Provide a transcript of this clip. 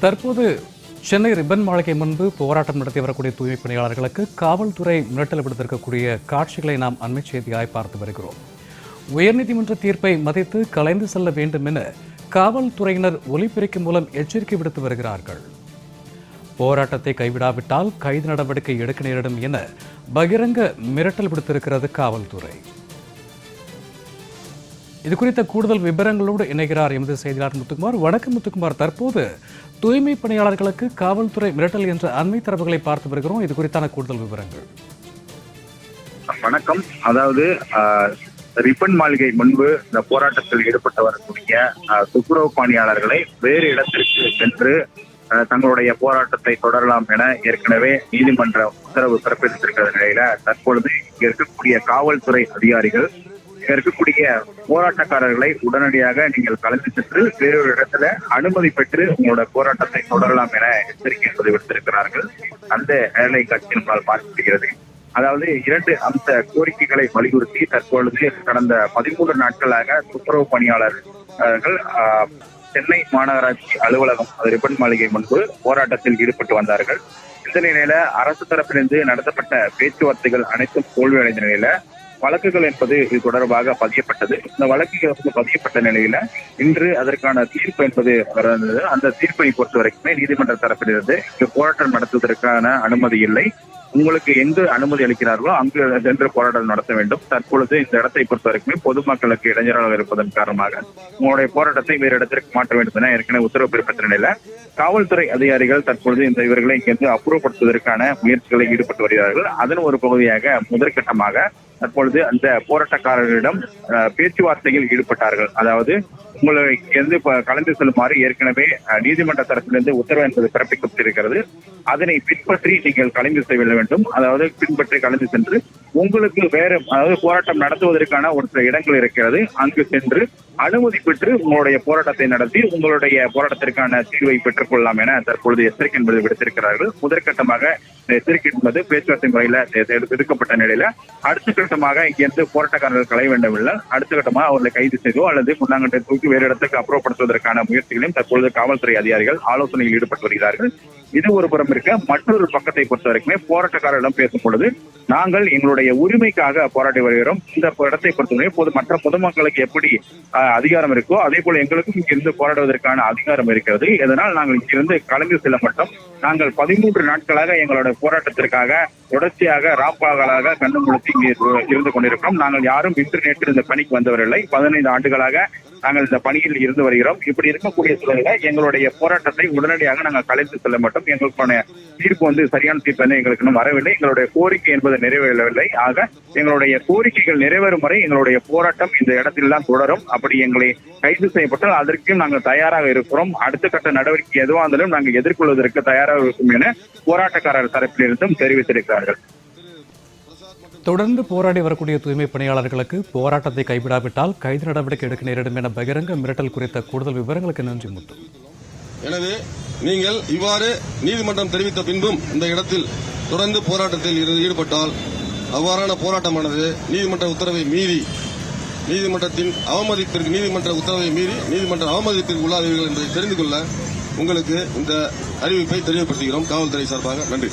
தற்போது சென்னை ரிப்பன் மாளிகை முன்பு போராட்டம் நடத்தி வரக்கூடிய தூய்மை பணியாளர்களுக்கு காவல்துறை மிரட்டல் விடுத்திருக்கக்கூடிய காட்சிகளை நாம் அண்மை செய்தியாய் பார்த்து வருகிறோம். உயர்நீதிமன்ற தீர்ப்பை மதித்து கலைந்து செல்ல வேண்டும் என காவல்துறையினர் ஒலிபெருக்கி மூலம் எச்சரிக்கை விடுத்து வருகிறார்கள். போராட்டத்தை கைவிடாவிட்டால் கைது நடவடிக்கை எடுக்க நேரிடும் என பகிரங்க மிரட்டல் விடுத்திருக்கிறது காவல்துறை. இது குறித்த கூடுதல் விவரங்களோடு இணைகிறார் எமது செய்தியாளர் முத்துக்குமார். வணக்கம் முத்துக்குமார். தற்போது தூய்மை பணியாளர்களுக்கு காவல்துறை மிரட்டல் என்ற அண்மை தரவுகளை பார்த்து வருகிறோம். இது குறித்தான கூடுதல் விவரங்கள். வணக்கம். அதாவது ரிப்பன் மாளிகை முன்பு இந்த போராட்டத்தில் ஈடுபட்டு வரக்கூடிய துப்புரவு பணியாளர்களை வேறு இடத்திற்கு சென்று தங்களுடைய போராட்டத்தை தொடரலாம் என ஏற்கனவே நீதிமன்ற உத்தரவு பிறப்பித்திருக்கிற நிலையில தற்பொழுது இங்க இருக்கக்கூடிய காவல்துறை அதிகாரிகள் இருக்கக்கூடிய போராட்டக்காரர்களை உடனடியாக நீங்கள் கலந்து சென்று வேறொரு இடத்துல அனுமதி பெற்று உங்களோட போராட்டத்தை தொடரலாம் என எச்சரிக்கை என்பதை விடுத்திருக்கிறார்கள். அந்த வேலை காட்சி நம்மால் பார்க்கப்படுகிறது. அதாவது 2 அம்ச கோரிக்கைகளை வலியுறுத்தி தற்பொழுது கடந்த 13 நாட்களாக துப்புரவு பணியாளர்கள் சென்னை மாநகராட்சி அலுவலகம் ரிப்பன் மாளிகை முன்பு போராட்டத்தில் ஈடுபட்டு வந்தார்கள். இந்த நிலையில அரசு தரப்பிலிருந்து நடத்தப்பட்ட பேச்சுவார்த்தைகள் அனைத்தும் தோல்வியடைந்த நிலையில வழக்குகள் என்பது இது தொடர்பாக பதியப்பட்டது. இந்த வழக்குகள் பதியப்பட்ட நிலையில இன்று அதற்கான தீர்ப்பு என்பது வருகிறது. அந்த தீர்ப்பை பொறுத்த வரைக்குமே நீதிமன்ற தரப்பிலிருந்து இங்கு போராட்டம் நடத்துவதற்கான அனுமதி இல்லை. உங்களுக்கு எங்கு அனுமதி அளிக்கிறார்களோ அங்கு சென்று போராட்டம் நடத்த வேண்டும். தற்பொழுது இந்த இடத்தை பொறுத்த வரைக்குமே பொதுமக்களுக்கு இடைஞ்சலாக இருப்பதன் காரணமாக உங்களுடைய போராட்டத்தை வேறு இடத்திற்கு மாற்ற வேண்டும் என ஏற்கனவே உத்தரவு பிறப்பித்த நிலையில காவல்துறை அதிகாரிகள் தற்பொழுது இவர்களை இங்கிருந்து அப்புறப்படுத்துவதற்கான முயற்சிகளில் ஈடுபட்டு வருகிறார்கள். அதன் ஒரு பகுதியாக முதற்கட்டமாக தற்பொழுது அந்த போராட்டக்காரர்களிடம் பேச்சுவார்த்தையில் ஈடுபட்டார்கள். அதாவது உங்களை இங்கிருந்து கலந்து செல்லுமாறு ஏற்கனவே நீதிமன்ற தரப்பிலிருந்து உத்தரவு என்பது பிறப்பிக்கப்பட்டிருக்கிறது. அதனை பின்பற்றி நீங்கள் கலந்து செல்ல வேண்டும். அதாவது பின்பற்றி கலந்து சென்று உங்களுக்கு வேறு அதாவது போராட்டம் நடத்துவதற்கான ஒரு சில இடங்கள் இருக்கிறது. அங்கு சென்று அனுமதி பெற்று உங்களுடைய போராட்டத்தை நடத்தி உங்களுடைய போராட்டத்திற்கான தீர்வை பெற்றுக் கொள்ளலாம் என தற்பொழுது எச்சரிக்கை என்பது விடுத்திருக்கிறார்கள். முதற்கட்டமாக எச்சரிக்கை என்பது பேச்சுவார்த்தை முறையில எடுக்கப்பட்ட நிலையில அடுத்த கட்டமாக இங்கிருந்து போராட்டக்காரர்கள் களைய வேண்டவில்லை. அடுத்த கட்டமாக அவர்களை கைது செய்தோ அல்லது முன்னாங்கட்டை தூக்கி வேறு இடத்துக்கு அப்புறப்படுத்துவதற்கான முயற்சிகளையும் தற்பொழுது காவல்துறை அதிகாரிகள் ஆலோசனையில் ஈடுபட்டு வருகிறார்கள். இது ஒரு புறம் இருக்க, மற்றொரு பக்கத்தை பொறுத்த வரைக்குமே போராட்டக்காரரிடம் பேசும் பொழுது நாங்கள் எங்களுடைய உரிமைக்காக போராடி வருகிறோம். இந்த இடத்தை பொறுத்தவரை மற்ற பொதுமக்களுக்கு எப்படி அதிகாரம் இருக்கோ அதே போல எங்களுக்கும் இங்கிருந்து போராடுவதற்கான அதிகாரம் இருக்கிறது. இதனால் நாங்கள் இங்கிருந்து கலந்து செல்ல மாட்டோம். நாங்கள் 13 நாட்களாக எங்களோட போராட்டத்திற்காக தொடர்ச்சியாக ராப்பாகலாக கண்ணு முழுத்தி இங்கே இருந்து கொண்டிருக்கிறோம். நாங்கள் யாரும் இன்று நேற்று இந்த பணிக்கு வந்தவரில்லை. 15 ஆண்டுகளாக நாங்கள் இந்த பணியில் இருந்து வருகிறோம். இப்படி இருக்கக்கூடிய சூழலில் எங்களுடைய போராட்டத்தை உடனடியாக நாங்கள் கலைத்து செல்ல மாட்டோம். எங்களுக்கான தீர்ப்பு சரியான தீர்ப்பு எங்களுக்கு இன்னும் வரவில்லை. எங்களுடைய கோரிக்கை என்பது நிறைவேறவில்லை. ஆக எங்களுடைய கோரிக்கைகள் நிறைவேறும் வரை எங்களுடைய போராட்டம் இந்த இடத்தில் தான் தொடரும். அப்படி எங்களை கைது செய்யப்பட்டால் அதற்கும் நாங்கள் தயாராக இருக்கிறோம். அடுத்த கட்ட நடவடிக்கை எதுவாக இருந்தாலும் நாங்கள் எதிர்கொள்வதற்கு தயாராக இருக்கும் என போராட்டக்காரர் தரப்பிலிருந்தும் தெரிவித்திருக்கிறார்கள். தொடர்ந்து போராடி வரக்கூடிய தூய்மை பணியாளர்களுக்கு போராட்டத்தை கைவிடாவிட்டால் கைது நடவடிக்கை எடுக்க நேரிடும் என பகிரங்க மிரட்டல் குறித்த கூடுதல் விவரங்களுக்கு நன்றி முத்து. எனவே நீங்கள் இவ்வாறு நீதிமன்றம் தெரிவித்த பின்பும் இந்த இடத்தில் தொடர்ந்து போராட்டத்தில் ஈடுபட்டால் அவ்வாறான போராட்டமானது நீதிமன்ற உத்தரவை மீறி நீதிமன்ற உத்தரவை மீறி நீதிமன்ற அவமதிப்பிற்கு உள்ளாதீர்கள் என்பதை தெரிந்து கொள்ள உங்களுக்கு இந்த அறிவிப்பை தெரியப்படுத்துகிறோம் காவல்துறை சார்பாக. நன்றி.